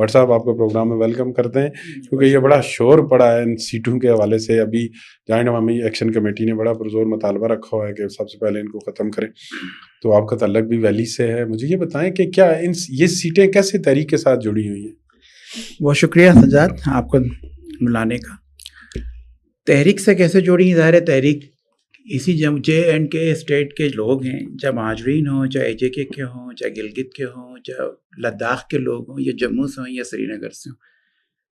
But صاحب آپ کو پروگرام میں ویلکم کرتے ہیں، کیونکہ یہ بڑا شور پڑا ہے ان سیٹوں کے حوالے سے. ابھی جوائنٹ عوامی ایکشن کمیٹی نے بڑا پرزور مطالبہ رکھا ہوا ہے کہ سب سے پہلے ان کو ختم کریں. تو آپ کا تعلق بھی ویلی سے ہے. مجھے یہ بتائیں کہ کیا یہ سیٹیں کیسے تحریک کے ساتھ جڑی ہوئی ہیں؟ بہت شکریہ سجاد آپ کو بلانے کا. تحریک سے کیسے جوڑی ہیں؟ ظاہر ہے تحریک اسی جے اینڈ کے اسٹیٹ کے لوگ ہیں، چاہے مہاجرین ہوں، چاہے اے جے کے ہوں، چاہے گلگت کے ہوں، چاہے لداخ کے لوگ ہوں، یا جموں سے ہوں یا سری نگر سے ہوں.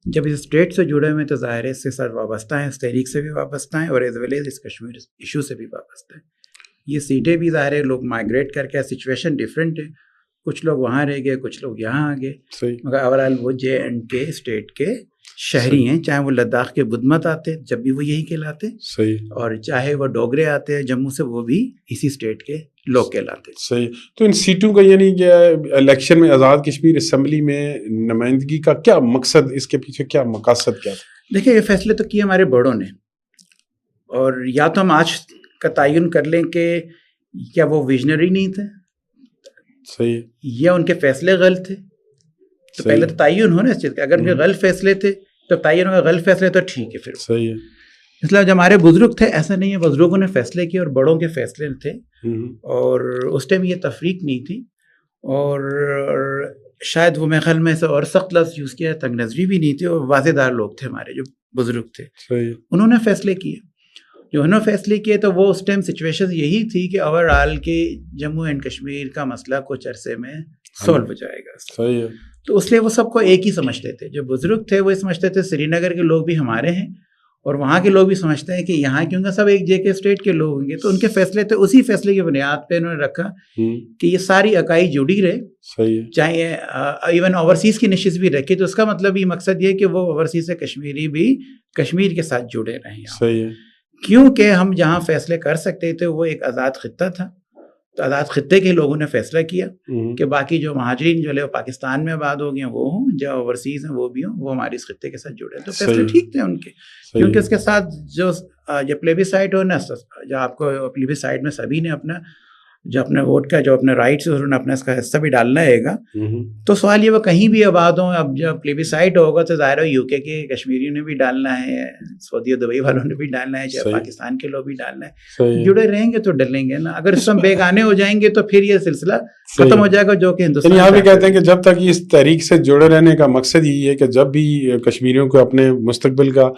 جب اس اسٹیٹ سے جڑے ہوئے ہیں تو ظاہر ہے اس سے ساتھ وابستہ ہیں، اس تحریک سے بھی وابستہ ہیں، اور ایز ویل ایز اس کشمیر ایشو سے بھی وابستہ ہیں. یہ سیٹیں بھی ظاہر ہے لوگ مائگریٹ کر کے، سچویشن ڈفرینٹ ہے، کچھ لوگ وہاں رہ گئے، کچھ لوگ یہاں آ گئے، مگر اوورآل وہ جے اینڈ کے اسٹیٹ کے شہری ہیں، چاہے وہ لداخ کے بدھ مت آتے جب بھی وہ یہی کہلاتے، اور چاہے وہ ڈوگرے آتے ہیں جموں سے، وہ بھی اسی اسٹیٹ کے لوگ کہلاتے. صحیح. تو ان سیٹوں کا یعنی کہ الیکشن میں آزاد کشمیر اسمبلی میں نمائندگی کا کیا مقصد، اس کے پیچھے کیا مقاصد کیا تھا؟ دیکھیں یہ فیصلے تو کیے ہمارے بڑوں نے، اور یا تو ہم آج کا تعین کر لیں کہ کیا وہ ویژنری نہیں تھے، صحیح، یا ان کے فیصلے غلط تھے. تو پہلے تو تعین ہو نا اس چیز کا. اگر ان کے غلط فیصلے تھے تو تعین ہوگا، غلط فیصلے تو ٹھیک ہے پھر صحیح ہے. اس لیے جو ہمارے بزرگ تھے، ایسا نہیں ہے، بزرگوں نے فیصلے کیے اور بڑوں کے فیصلے تھے، اور اس ٹائم یہ تفریق نہیں تھی، اور شاید وہ میرے خیال میں ایسا اور سخت لفظ یوز کیا، تنگ نظری بھی نہیں تھی، اور واضح دار لوگ تھے ہمارے جو بزرگ تھے. انہوں نے فیصلے کیے. جو انہوں نے فیصلے کیے تو وہ اس ٹائم سچویشن یہی تھی کہ اوور آل کے جموں اینڈ کشمیر کا مسئلہ کچھ عرصے میں سولو ہو جائے گا. صحیح ہے. تو اس لیے وہ سب کو ایک ہی سمجھتے تھے. جو بزرگ تھے وہ سمجھتے تھے سری نگر کے لوگ بھی ہمارے ہیں، اور وہاں کے لوگ بھی سمجھتے ہیں کہ یہاں کیونکہ سب ایک جے کے اسٹیٹ کے لوگ ہوں گے. تو ان کے فیصلے تھے، اسی فیصلے کی بنیاد پہ انہوں نے رکھا کہ یہ ساری اکائی جڑی رہے. صحیح. چاہے ایون اوورسیز کی نشست بھی رکھی، تو اس کا مطلب یہ مقصد یہ کہ وہ اوورسیز سے کشمیری بھی کشمیر کے ساتھ جڑے رہیں. صحیح ہے. کیونکہ ہم جہاں فیصلے کر سکتے تھے وہ ایک آزاد خطہ تھا، تو آزاد خطے کے لوگوں نے فیصلہ کیا کہ باقی جو مہاجرین جو ہے پاکستان میں آباد ہو گئے ہیں وہ ہوں، جو اوورسیز ہیں وہ بھی ہوں، وہ ہمارے اس خطے کے ساتھ جڑے. تو فیصلے ٹھیک تھے ان کے، کیونکہ اس کے ساتھ جو پلیبیسائٹ ہو نا، جو آپ کو پلیبیسائٹ میں سبھی نے اپنا جو اپنے ووٹ کا جو اپنے رائٹس انہوں نے اپنا اس کا حصہ بھی ڈالنا ہے گا. تو سوال یہ وہ کہیں بھی آباد ہوں، اب جب پلیبیسائٹ ہوگا تو ظاہر ہے یو کے کشمیریوں نے بھی ڈالنا ہے، سعودی و دبئی والوں نے بھی ڈالنا ہے، چاہے پاکستان کے لوگ بھی ڈالنا ہے. جڑے رہیں گے تو ڈلیں گے نا. اگر اس میں بیگانے ہو جائیں گے تو پھر یہ سلسلہ ختم ہو جائے گا، جو کہ ہندوستان. یہاں بھی کہتے ہیں کہ جب تک اس تحریک سے جڑے رہنے کا مقصد یہی ہے کہ جب بھی کشمیریوں کو اپنے مستقبل کا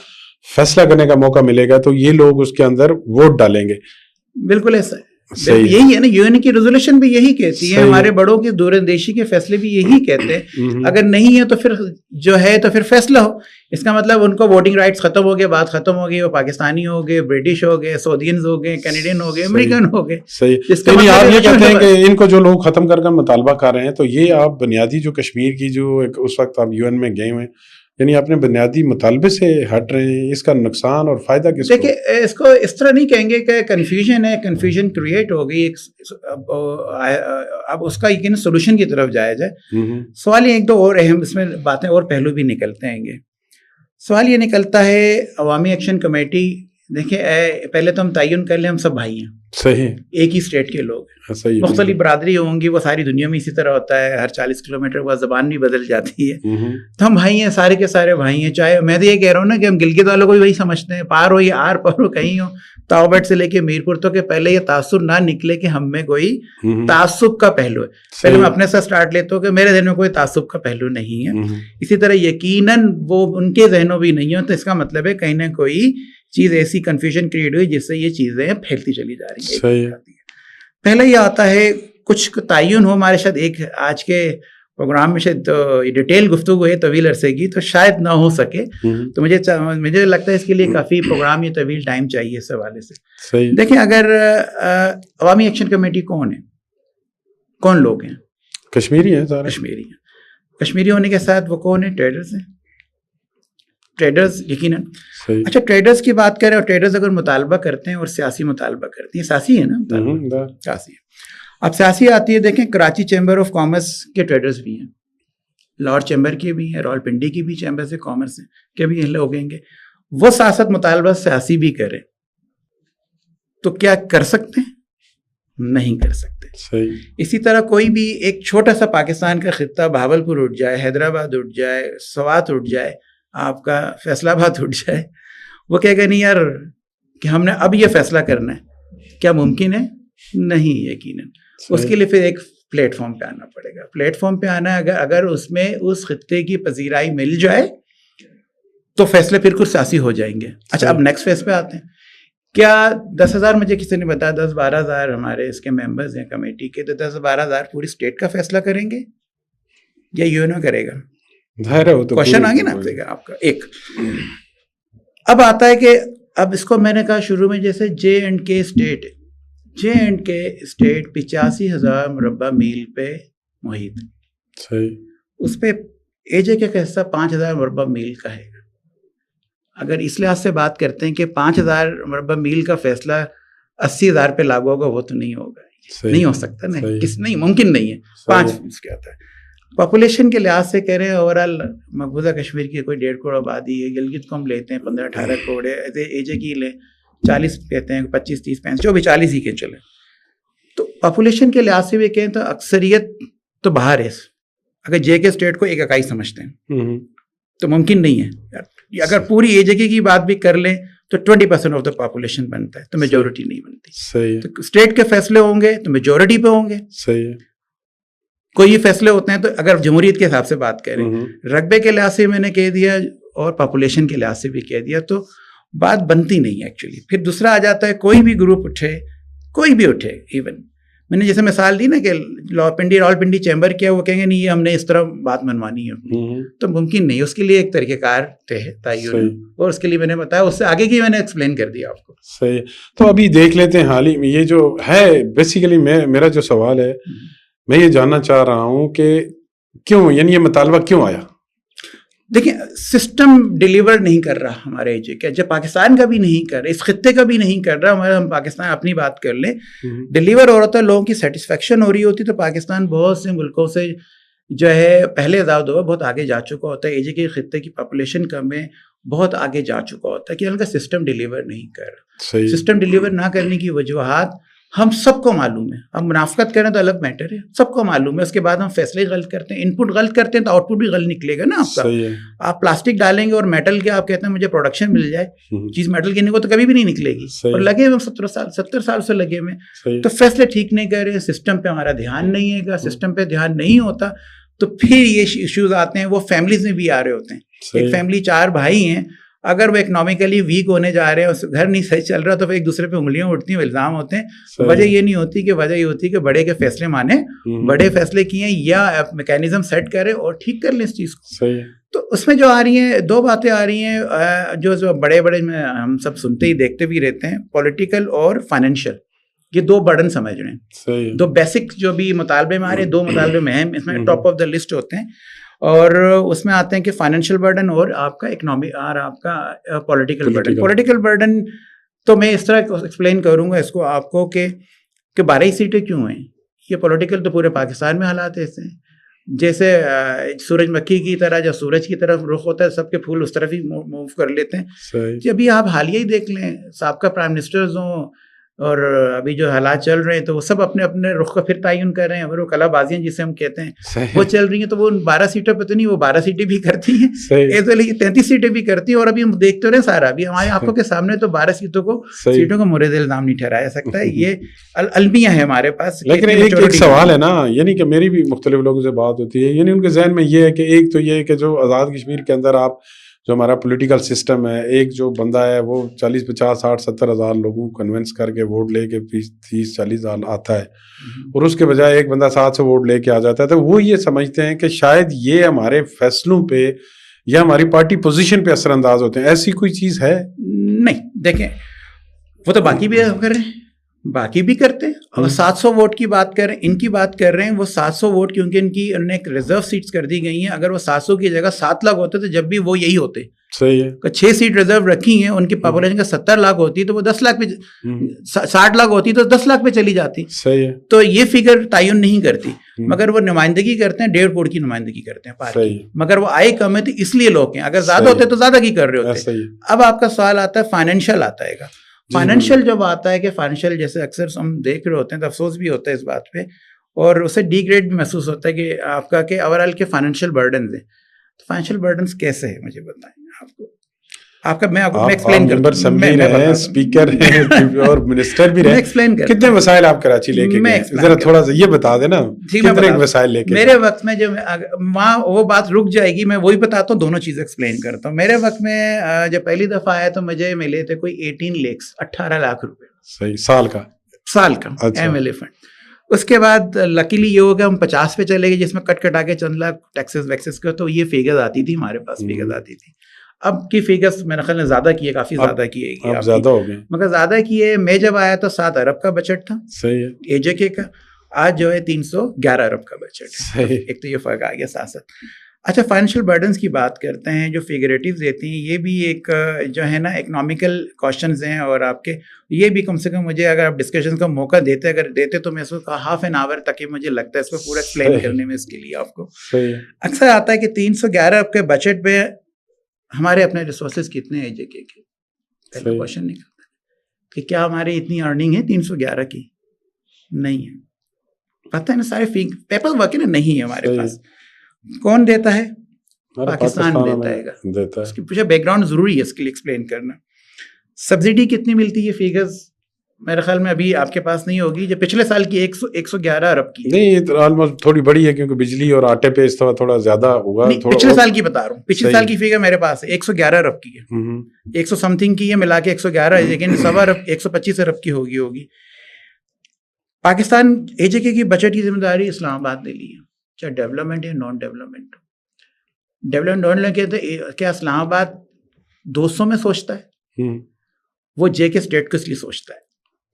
فیصلہ کرنے کا موقع ملے گا تو یہ لوگ اس کے اندر ووٹ ڈالیں گے. بالکل ایسا یہی ہے نا. یو این کی ریزولوشن بھی یہی کہتی ہے، ہمارے بڑوں کے دور اندیشی کے فیصلے بھی یہی کہتے ہیں. اگر نہیں ہے تو پھر جو ہے تو پھر فیصلہ ہو. اس کا مطلب ان کو ووٹنگ رائٹس ختم ہو گئے، بات ختم ہو گئی، وہ پاکستانی ہو گئے، برٹش ہو گئے، سعودینز ہو گئے، کینیڈین ہو گئے، امریکن ہو گئے. صحیح. آپ یہ کہتے ہیں کہ ان کو جو لوگ ختم کر مطالبہ کر رہے ہیں، تو یہ آپ بنیادی جو کشمیر کی جو اس وقت آپ یو این میں گئے ہوئے ہیں، یعنی اپنے بنیادی مطالبے سے ہٹ رہے ہیں. اس کا نقصان اور فائدہ کس کو؟ دیکھیں اس کو اس طرح نہیں کہیں گے کہ کنفیوژن ہے، کنفیوژن کریٹ ہو گئی. اب اس کا یقین سولوشن کی طرف جایا جائے. سوال یہ ایک دو اور اہم اس میں باتیں اور پہلو بھی نکلتے ہیں گے. سوال یہ نکلتا ہے عوامی ایکشن کمیٹی. دیکھیں پہلے تو ہم تعین کر لیں ہم سب بھائی ہیں، صحیح، ایک ہی اسٹیٹ کے لوگ. مختلف برادری ہوں گی، وہ ساری دنیا میں اسی طرح ہوتا ہے، ہر 40 کلومیٹر بعد زبان بھی بدل جاتی ہے. تو ہم بھائی ہیں، سارے کے سارے بھائی ہیں. چاہے میں تو یہ کہہ رہا ہوں نا کہ ہم گلگت والوں کو بھی وہی سمجھتے ہیں، پار ہو یا آر پار ہو کہیں ہو، تاوبٹ سے لے کے میرپور تو کہ پہلے یہ تعصب نہ نکلے کہ ہم میں کوئی تعصب کا پہلو ہے. پہلے میں اپنے سے سٹارٹ لیتا ہوں کہ میرے ذہن میں کوئی تعصب کا پہلو نہیں ہے. اسی طرح یقیناً وہ ان کے ذہنوں بھی نہیں ہو. تو اس کا مطلب ہے کہیں نہ کوئی چیز ایسی کنفیوژن کریٹ ہوئی جس سے یہ چیزیں پھیلتی چلی جا رہی ہیں. پہلے یہ آتا ہے کچھ تعین ہو. ہمارے شاید ایک آج کے پروگرام میں شاید ڈیٹیل گفتگو ہے طویل عرصے کی، تو شاید نہ ہو سکے. تو مجھے لگتا ہے اس کے لیے کافی پروگرام یا طویل ٹائم چاہیے اس حوالے سے. دیکھیں اگر عوامی ایکشن کمیٹی کون ہے، کون لوگ ہیں؟ کشمیری ہیں، کشمیری ہیں. کشمیری ہونے کے ساتھ وہ کون ہیں؟ ٹریڈرز ہیں. ٹریڈرز یقیناً. اچھا ٹریڈرز کی بات کریں، اور ٹریڈرز اگر مطالبہ کرتے ہیں اور سیاسی مطالبہ کرتے ہیں، سیاسی ہے نا، سیاسی ہے. اب سیاسی آتی ہے. دیکھیں کراچی چیمبر آف کامرس کے ٹریڈرز بھی ہیں، لاہور چیمبر کے بھی ہیں، راول پنڈی کی بھی چیمبرز آف کامرس کے بھی لوگ ہیں گے. وہ سیاست مطالبہ سیاسی بھی کریں تو کیا کر سکتے ہیں؟ نہیں کر سکتے. صحیح. اسی طرح کوئی بھی ایک چھوٹا سا پاکستان کا خطہ بہاولپور اٹھ جائے, حیدرآباد اٹھ جائے, سوات اٹھ جائے, آپ کا فیصل آباد اٹھ جائے, وہ کہے گا نہیں یار کہ ہم نے اب یہ فیصلہ کرنا ہے, کیا ممکن ہے؟ نہیں یقیناً. اس کے لیے پھر ایک پلیٹ فارم پہ آنا پڑے گا. پلیٹ فارم پہ آنا اگر اس میں اس خطے کی پذیرائی مل جائے تو فیصلے پھر کچھ سیاسی ہو جائیں گے. اچھا اب نیکسٹ فیز پہ آتے ہیں. کیا 10,000 مجھے کسی نے بتایا 10-12,000 ہمارے اس کے ممبرز ہیں کمیٹی کے, تو 10-12,000 پوری اسٹیٹ کا فیصلہ کریں گے یا یونو کرے گا؟ کوشچن آگے نا آپ کا. ایک اب آتا ہے کہ اب اس کو میں نے کہا شروع میں جیسے جے اینڈ کے اسٹیٹ 85,000 مربع میل پہ محیط, اس پہ اے جے کا حصہ 5,000 مربع میل کا ہے. اگر اس لحاظ سے بات کرتے ہیں کہ 5,000 مربع میل کا فیصلہ 80,000 پہ لاگو ہوگا, وہ تو نہیں ہوگا, نہیں ہو سکتا نا, نہیں ممکن نہیں ہے. 5 کیا ہوتا ہے پاپولیشن کے لحاظ سے کہہ رہے ہیں اوورآل مقبوضہ کشمیر کی کوئی 1.5 کروڑ آبادی ہے, گلگت کو ہم لیتے ہیں 15-18 کروڑ ہے, اے جے کی لیں 40 کہتے ہیں, 25-30-35 جو بھی 40 ہی کے چلے. تو پاپولیشن کے لحاظ سے بھی کہیں تو اکثریت تو باہر ہے. اگر جے کے اسٹیٹ کو ایک اکائی سمجھتے ہیں تو ممکن نہیں ہے. اگر پوری اے جے کی بات بھی کر لیں تو 20% آف دا پاپولیشن بنتا ہے, تو میجورٹی نہیں بنتی. صحیح. تو اسٹیٹ کے فیصلے ہوں گے تو میجورٹی پہ ہوں گے. صحیح. کوئی یہ فیصلے ہوتے ہیں تو اگر جمہوریت کے حساب سے بات کریں, رقبے کے لحاظ سے میں نے کہہ دیا اور پاپولیشن کے لحاظ سے بھی کہہ دیا, تو بات بنتی نہیں ایکچولی. پھر دوسرا آ جاتا ہے کوئی بھی گروپ اٹھے, کوئی بھی اٹھے, ایون میں نے جیسے مثال دی نا کہ راول پنڈی چیمبر کیا, وہ کہیں گے نہیں یہ ہم نے اس طرح بات منوانی ہے اپنی, تو ممکن نہیں. اس کے لیے ایک طریقہ کار تعین, اور اس کے لیے میں نے بتایا, اس سے آگے کی میں نے ایکسپلین کر دیا آپ کو. صحیح. تو ابھی دیکھ لیتے ہیں حال ہی میں یہ جو ہے بیسیکلی میرا جو سوال ہے, میں یہ جاننا چاہ رہا ہوں کہ کیوں, یعنی یہ مطالبہ کیوں آیا؟ دیکھیں سسٹم ڈیلیور نہیں کر رہا ہمارے ایجے کا, جب پاکستان کا بھی نہیں کر رہا, اس خطے کا بھی نہیں کر رہا, ہمارا ہم پاکستان اپنی بات کر لیں, ڈیلیور ہو رہا تھا, لوگوں کی سیٹسفیکشن ہو رہی ہوتی, تو پاکستان بہت سے ملکوں سے جو ہے پہلے آزاد ہوا بہت آگے جا چکا ہوتا ہے. ایجے کے خطے کی پاپولیشن کم ہے, بہت آگے جا چکا ہوتا ہے کہ ان کا سسٹم ڈیلیور نہیں کر رہا. سسٹم ڈیلیور نہ کرنے کی وجوہات ہم سب کو معلوم ہے. ہم منافقت کریں تو الگ میٹر ہے, سب کو معلوم ہے. اس کے بعد ہم فیصلے غلط کرتے ہیں, ان پٹ غلط کرتے ہیں تو آؤٹ پٹ بھی غلط نکلے گا نا آپ کا. آپ پلاسٹک ڈالیں گے اور میٹل کے آپ کہتے ہیں مجھے پروڈکشن مل جائے, چیز میٹل کی کو تو کبھی بھی نہیں نکلے گی. اور لگے ہوئے 70 سال سے لگے ہوئے, تو فیصلے ٹھیک نہیں کر رہے, سسٹم پہ ہمارا دھیان نہیں ہے گا. سسٹم پہ دھیان نہیں ہوتا تو پھر یہ ایشوز آتے ہیں, وہ فیملیز میں بھی آ رہے ہوتے ہیں. ایک فیملی 4 بھائی ہیں, اگر وہ اکنامیکلی ویک ہونے جا رہے ہیں, گھر نہیں صحیح چل رہا, تو ایک دوسرے پہ انگلیاں اٹھتی ہیں, الزام ہوتے ہیں. وجہ یہ نہیں ہوتی, کہ وجہ یہ ہوتی ہے کہ بڑے کے فیصلے مانے, بڑے فیصلے کیے ہیں, یا میکینزم سیٹ کرے اور ٹھیک کر لیں اس چیز کو. تو اس میں جو آ رہی ہیں 2 باتیں آ رہی ہیں جو بڑے میں ہم سب سنتے ہی دیکھتے بھی رہتے ہیں, پولیٹیکل اور فائنینشیل. یہ 2 برڈن سمجھ رہے ہیں, 2 بیسک جو بھی مطالبے میں آ رہے ہیں, 2 مطالبے میں ہیں, اس میں ٹاپ آف دا لسٹ ہوتے ہیں. اور اس میں آتے ہیں کہ فائنینشیل برڈن اور آپ کا اکنامک اور آپ کا پولیٹیکل برڈن. پولیٹیکل برڈن تو میں اس طرح ایکسپلین کروں گا اس کو آپ کو کہ 12 سیٹیں کیوں ہیں. یہ پولیٹیکل تو پورے پاکستان میں حالات ایسے ہیں, جیسے سورج مکھی کی طرح جو سورج کی طرف رخ ہوتا ہے, سب کے پھول اس طرف ہی موو کر لیتے ہیں. جب ابھی آپ حالیہ ہی دیکھ لیں, سابقہ پرائم منسٹرز ہوں اور ابھی جو حالات چل رہے ہیں, تو وہ سب اپنے اپنے رخ کا پھر تعین کر رہے ہیں. اور وہ کلا بازیاں جسے ہم کہتے ہیں وہ چل رہی ہیں, تو وہ 12 سیٹوں پہ تو نہیں, وہ 12 سیٹیں بھی کرتی ہیں, ایسے لیکن 33 سیٹیں بھی کرتی ہیں. اور ابھی ہم دیکھتے رہے سارا, ابھی ہمارے آنکھوں کے سامنے تو 12 سیٹوں کو مورد الزام نہیں ٹھہرایا سکتا ہے. یہ المیہ ہے ہمارے پاس. لیکن ایک سوال ہے نا, یعنی کہ میری بھی مختلف لوگوں سے بات ہوتی ہے, یعنی ان کے ذہن میں یہ ہے کہ ایک تو یہ ہے کہ جو آزاد کشمیر کے اندر آپ جو ہمارا پولیٹیکل سسٹم ہے, ایک جو بندہ ہے وہ 40, 50, 60, 70 ہزار لوگوں کو کنونس کر کے ووٹ لے کے 30, 40 ہزار آتا ہے, اور اس کے بجائے ایک بندہ 700 ووٹ لے کے آ جاتا ہے. تو وہ یہ سمجھتے ہیں کہ شاید یہ ہمارے فیصلوں پہ یا ہماری پارٹی پوزیشن پہ اثر انداز ہوتے ہیں. ایسی کوئی چیز ہے نہیں. دیکھیں وہ تو باقی بھی کر رہے ہیں, باقی بھی کرتے ہیں. اگر 700 ووٹ کی بات کریں, ان کی بات کر رہے ہیں, وہ 700 ووٹ کیونکہ انہوں نے ایک ریزرو سیٹس کر دی گئی ہیں. اگر وہ 700 کی جگہ 7 لاکھ ہوتے تو جب بھی وہ یہی ہوتے. صحیح ہے. 6 سیٹ ریزرو رکھی ہیں, ان کی پاپولیشن کا 70 لاکھ ہوتی تو وہ 10 لاکھ پہ 60 لاکھ ہوتی تو 10 لاکھ پہ چلی جاتی. صحیح ہے. تو یہ فگر تعین نہیں کرتی, مگر وہ نمائندگی کرتے ہیں, 1.5 کروڑ کی نمائندگی کرتے ہیں پارٹی, مگر وہ آئے کم ہے تو اس لیے لوگ ہیں. اگر زیادہ ہوتے تو زیادہ کی کر رہے ہوتے. اب آپ کا سوال آتا ہے فائنینشیل آتا ہے گا. فائنینشیل جب آتا ہے کہ فائنینشیل جیسے اکثر ہم دیکھ رہے ہوتے ہیں تو افسوس بھی ہوتا ہے اس بات پہ اور اسے ڈی گریڈ بھی محسوس ہوتا ہے کہ آپ کا کہ اوور آل کے فائنینشیل برڈنز ہیں. تو فائنینشیل برڈنز کیسے ہیں مجھے بتائیں آپ کا. میں ایکسپلین کرتا ہوں. اسپیکر ہیں اور منسٹر بھی رہے. کتنے وسائل آپ کراچی لے کے گئے ذرا تھوڑا سا یہ بتا دینا. کتنے وسائل لے کے میرے وقت میں جو وہاں وہ بات رک جائے گی, میں وہی بتاتا ہوں, دونوں چیزیں ایکسپلین کرتا ہوں. میرے وقت میں جب پہلی دفعہ آیا تو مجھے ملے تھے کوئی 18 لاکھ روپے. صحیح. سال کا ایم ایل اے فنڈ. اس کے بعد لکیلی یہ ہو گیا ہم 50 پہ چلے گئے جس میں کٹا کے چند لاکھ ٹیکسز ویکسز کے, تو یہ فیگرز آتی تھی ہمارے پاس, فیگرز آتی تھی. اب کی فیگرز میرے خیال میں زیادہ کی ہے, کافی زیادہ کی ہے, اب زیادہ ہو گئے مگر زیادہ کی ہے. میں جب آیا تو 7 ارب کا بجٹ تھا. صحیح ہے. اے جے کے کا. آج جو ہے 311 ارب کا بجٹ ہے. ایک تو یہ فرق آ گیا ساتھ ساتھ. اچھا فائنینشیل برڈنس کی بات کرتے ہیں, جو فیگریٹیوز دیتی ہیں یہ بھی ایک جو ہے نا اکنامیکل کوشچنز ہیں, اور آپ کے یہ بھی کم سے کم مجھے اگر آپ ڈسکشن کا موقع دیتے تو میں اس کو ہاف این آور تک مجھے لگتا ہے اس کو پورا ایکسپلین کرنے میں. اس کے لیے آپ کو اکثر آتا ہے کہ 311 ارب کے بجٹ پہ ہمارے اپنے ریسورسز کتنے ہیں. جے کے پہلا کوشچن نکلتا ہے کہ کیا ہماری اتنی ارننگ ہے 311 کی؟ نہیں ہے. پتہ ہے نا سارے پیپر ورک ہے نا, نہیں ہے ہمارے پاس. کون دیتا ہے؟ پاکستان دیتا ہے. اس کی پوچھا بیک گراؤنڈ ضروری ہے اس کے لیے ایکسپلین کرنا. سبسڈی کتنی ملتی ہے؟ فیگرز میرے خیال میں ابھی آپ کے پاس نہیں ہوگی. جو پچھلے سال کی 111 ارب کی نہیں, آلموسٹ تھوڑی بڑی ہے کیونکہ بجلی اور آٹے پہ اس طرح تھوڑا زیادہ ہوگا. پچھلے سال کی بتا رہا ہوں, پچھلے سال کی فیگر میرے پاس ہے 111 ارب کی ہے. 100 سم تھنگ کی ہے ملا کے 111, لیکن 125 ارب کی ہوگی. پاکستان اے جے کے کی بجٹ کی ذمہ داری اسلام آباد نے لی ہے, چاہے ڈیولپمنٹ یا نان ڈیولپمنٹ. ڈیولپمنٹ کہتے کیا اسلام آباد 200 میں سوچتا ہے؟ وہ جے کے اسٹیٹ کو اس لیے سوچتا ہے.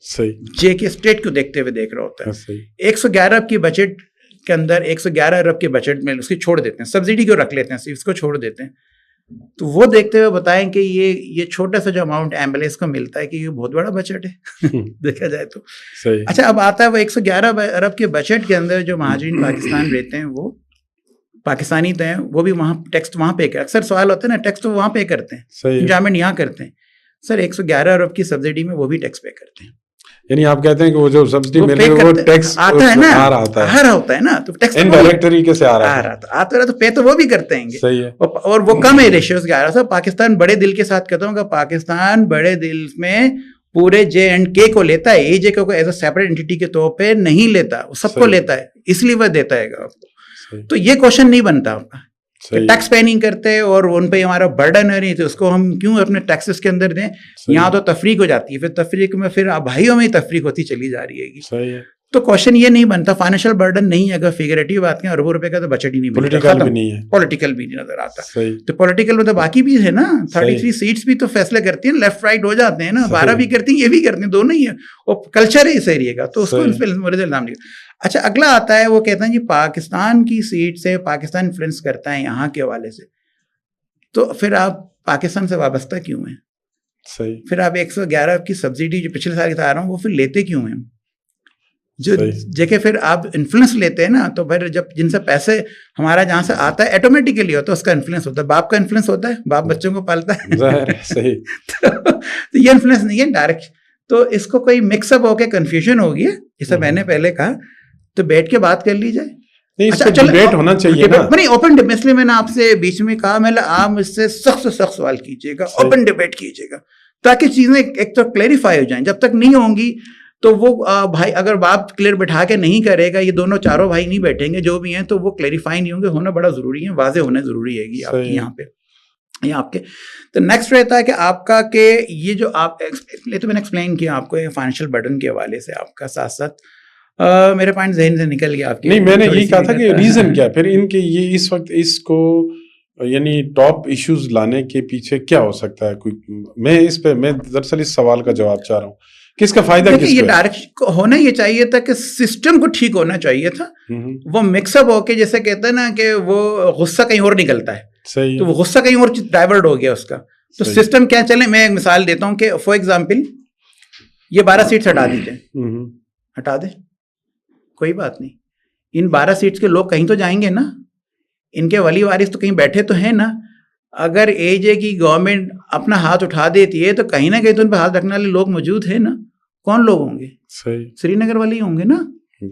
صحیح. جے کے اسٹیٹ کو دیکھتے ہوئے دیکھ رہا ہوتا ہے. 111 ارب کی بجٹ کے اندر 111 ارب کے بجٹ میں اس کی چھوڑ دیتے ہیں, سبسڈی کو رکھ لیتے ہیں, اس کو چھوڑ دیتے ہیں. تو وہ دیکھتے ہوئے بتائیں کہ یہ چھوٹا سا جو اماؤنٹ ایمبولینس کو ملتا ہے کہ یہ بہت بڑا بجٹ ہے دیکھا جائے تو. اچھا اب آتا ہے وہ 111 ارب کے بجٹ کے اندر جو مہاجرین پاکستان رہتے ہیں وہ پاکستانی تو ہیں, وہ بھی وہاں ٹیکس وہاں پے کرتے. اکثر سوال ہوتا ہے نا ٹیکس تو وہاں پے کرتے ہیں, انجامنٹ یہاں کرتے ہیں. سر 111 ارب کی سبسڈی میں وہ بھی ٹیکس پے کرتے ہیں. یعنی آپ کہتے ہیں کہ وہ جو سبسڈی مل رہی ہے وہ ٹیکس آتا ہے نا, آ رہا ہوتا ہے نا, تو ٹیکس انڈائریکٹ طریقے سے آ رہا ہے تو پے تو وہ بھی کرتے ہیں. صحیح ہے. اور وہ کم ہے ریشیوز کے. آ رہا تھا پاکستان بڑے دل کے ساتھ کہتا ہوں کہ پاکستان بڑے دل میں پورے جے اینڈ کے کو لیتا ہے, اے جے کے کو ایز اے سیپریٹ انٹیٹی کے طور پہ نہیں لیتا, وہ سب کو لیتا ہے, اس لیے وہ دیتا ہے آپ کو. تو یہ کوشچن نہیں بنتا آپ کا ٹیکس پے نہیں کرتے اور ان پہ ہمارا برڈن ہے نہیں, تو اس کو ہم کیوں اپنے ٹیکسز کے اندر دیں. یہاں تو تفریق ہو جاتی ہے, پھر تفریق میں پھر بھائیوں میں ہی تفریق ہوتی چلی جا رہی ہے. تو کوشچن یہ نہیں بنتا, فائنینشیل برڈن نہیں ہے. اگر فیگریٹو بات کریں اربوں روپے کا تو بجٹ ہی نہیں بنتا, پولیٹیکل بھی نہیں نظر آتا. تو پولیٹیکل میں تو باقی بھی ہے نا, 33 سیٹس بھی تو فیصلے کرتی ہیں, لیفٹ رائٹ ہو جاتے ہیں نا, 12 بھی کرتی ہیں, یہ بھی کرتے ہیں, دونوں ہی ہے. اور کلچر ہے اس ایریے کا, تو اس کو مورد الزام نہیں. اچھا اگلا آتا ہے, وہ کہتے ہیں جی پاکستان کی سیٹ سے پاکستان انفلوئنس کرتا ہے یہاں کے حوالے سے, تو پھر آپ پاکستان سے وابستہ کیوں ہیں؟ صحیح. پھر آپ 111 کی سبسڈی جو پچھلے سال بتا رہا ہوں وہ پھر لیتے کیوں ہیں؟ جو جگہ پھر آپ انفلوئنس لیتے ہیں نا, تو پھر جب جن سے پیسے ہمارا جہاں سے آتا ہے آٹومیٹیکلی ہوتا ہے, اس کا انفلوئنس ہوتا ہے. باپ کا انفلوئنس ہوتا ہے, باپ بچوں کو پالتا ہے. صحیح. تو یہ انفلوئنس نہیں ہے ڈائریکٹ. تو اس کو کوئی مکس اپ ہو کے کنفیوژن ہوگی, جیسے میں نے پہلے کہا, تو بیٹھ کے بات کر لی جائے. ڈیبیٹ ہونا چاہیے نا. نہیں اوپن, اس لیے میں نے آپ سے بیچ میں کہا, میں آپ مجھ سے سخت سے سخت سوال کیجیے گا, اوپن ڈیبیٹ کیجیے گا, تاکہ چیزیں ایک تو کلیریفائی ہو جائیں. جب تک نہیں ہوں گی تو وہ بھائی اگر باپ کلیئر بٹھا کے نہیں کرے گا, یہ دونوں چاروں بھائی نہیں بیٹھیں گے جو بھی ہیں, تو وہ کلیریفائی نہیں ہوں گے. ہونا بڑا ضروری ہے, واضح ہونا ضروری ہے گی آپ کی یہاں پہ. آپ کے تو نیکسٹ رہتا ہے کہ آپ کا کہ یہ جو آپ تو میں نے ایکسپلین کیا آپ کو فائنینشیل برڈن کے حوالے سے آپ کا, ساتھ ساتھ میرے پوائنٹ ذہن سے نکل گیا آپ کے. نہیں میں نے یہی کہا تھا کہ ریزن کیا پھر ان کے یہ اس وقت اس کو یعنی ٹاپ ایشوز لانے کے پیچھے کیا ہو سکتا ہے. کوئی میں اس پہ میں دراصل اس سوال کا جواب چاہ رہا ہوں, کس کا فائدہ کس کو ہے. یہ ڈائریکٹ ہونا یہ چاہیے تھا کہ سسٹم کو ٹھیک ہونا چاہیے تھا. وہ مکس اپ ہو کے جیسے کہتے ہیں نا کہ وہ غصہ کہیں اور نکلتا ہے, تو وہ غصہ کہیں اور ڈائیورٹ ہو گیا اس کا. تو سسٹم کیا چلے, میں ایک مثال دیتا ہوں کہ فار ایگزامپل یہ 12 سیٹس ہٹا دیجیے, ہٹا دیں, کوئی بات نہیں. ان 12 سیٹس کے لوگ کہیں تو جائیں گے نا, ان کے ولی وارث تو کہیں بیٹھے تو ہیں نا. اگر اے جے کی گورنمنٹ اپنا ہاتھ اٹھا دیتی ہے تو کہیں نہ کہیں تو ان پہ ہاتھ رکھنے والے لوگ موجود ہیں نا. کون لوگ ہوں گے؟ صحیح, سری نگر والے ہی ہوں گے نا,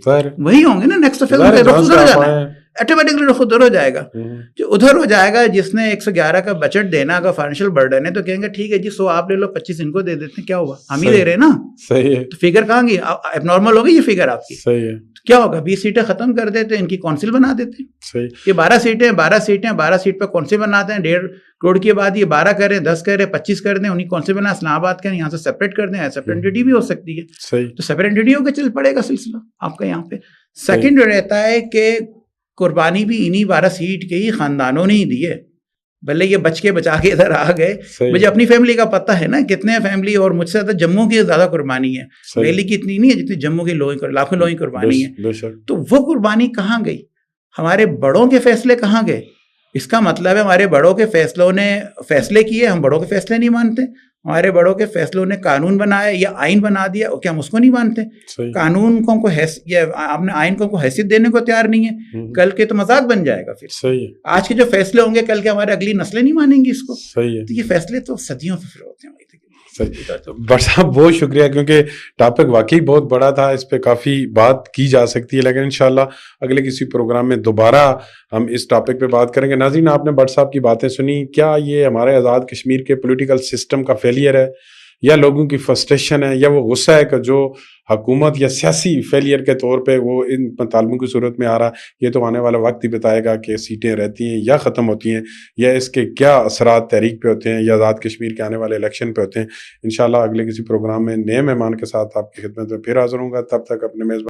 ظاہر وہی ہوں گے نا. نیکسٹ فیز ادھر جانا ہے, آٹومیٹکلی رخ ادھر ہو جائے گا. جو ادھر ہو جائے گا, جس نے 111 کا بجٹ دینا کا فائنینشیل برڈن ہے, تو کہیں گے ٹھیک ہے جی 100 آپ لے لو, 25 ان کو دے دیتے ہیں, کیا ہوا, ہم ہی دے رہے ہیں نا. صحیح ہے, تو فگر کہاں گئی, اب نارمل ہوگی یہ فگر آپ کی. صحیح ہے, کیا ہوگا, 20 سیٹیں ختم کر دیتے, ان کی کونسل بنا دیتے. صحیح, یہ 12 سیٹ پہ کونسل بناتے ہیں, 1.5 کروڑ کی بات, یہ 12 کریں, 10 کریں, 25 کر دیں, انہیں کونسل بنا اسلام آباد کریں, یہاں سے سیپریٹ کر دیں, سیپریٹ انٹیٹی بھی ہو سکتی ہے. صحیح, تو سیپریٹ انٹیٹی ہو کے چل پڑے گا سلسلہ آپ کا یہاں پہ. سیکنڈ جو رہتا ہے کہ قربانی بھی انہی 12 سیٹ کے ہی خاندانوں نے ہی دی ہے, بھلے یہ بچ کے بچا کے ادھر آ گئے. مجھے اپنی فیملی کا پتہ ہے نا کتنے فیملی, اور مجھ سے زیادہ جموں کی زیادہ قربانی ہے, دہلی کی اتنی نہیں ہے جتنی جموں کی لاکھوں لوگوں کی قربانی ہے. تو وہ قربانی کہاں گئی, ہمارے بڑوں کے فیصلے کہاں گئے؟ اس کا مطلب ہے ہمارے بڑوں کے فیصلوں نے فیصلے کیے, ہم بڑوں کے فیصلے نہیں مانتے. ہمارے بڑوں کے فیصلوں نے قانون بنایا یا آئین بنا دیا, کیا ہم اس کو نہیں مانتے؟ قانون کو آپ نے آئین کو حیثیت دینے کو تیار نہیں ہے, کل کے تو مذاق بن جائے گا. پھر صحیح, آج کے جو فیصلے ہوں گے کل کے ہمارے اگلی نسلیں نہیں مانیں گی اس کو. صحیح ہے, تو یہ فیصلے تو صدیوں سے پھر ہوتے ہیں. بٹ صاحب بہت شکریہ, کیونکہ ٹاپک واقعی بہت بڑا تھا, اس پہ کافی بات کی جا سکتی ہے, لیکن انشاءاللہ اگلے کسی پروگرام میں دوبارہ ہم اس ٹاپک پہ بات کریں گے. ناظرین, آپ نے بٹ صاحب کی باتیں سنی. کیا یہ ہمارے آزاد کشمیر کے پولیٹیکل سسٹم کا فیلئر ہے, یا لوگوں کی فرسٹریشن ہے, یا وہ غصہ ہے کہ جو حکومت یا سیاسی فیلئر کے طور پہ وہ ان مطالبوں کی صورت میں آ رہا؟ یہ تو آنے والا وقت ہی بتائے گا کہ سیٹیں رہتی ہیں یا ختم ہوتی ہیں, یا اس کے کیا اثرات تحریک پہ ہوتے ہیں, یا آزاد کشمیر کے آنے والے الیکشن پہ ہوتے ہیں. انشاءاللہ اگلے کسی پروگرام میں نئے مہمان کے ساتھ آپ کی خدمت میں پھر حاضر ہوں گا. تب تک اپنے میزبان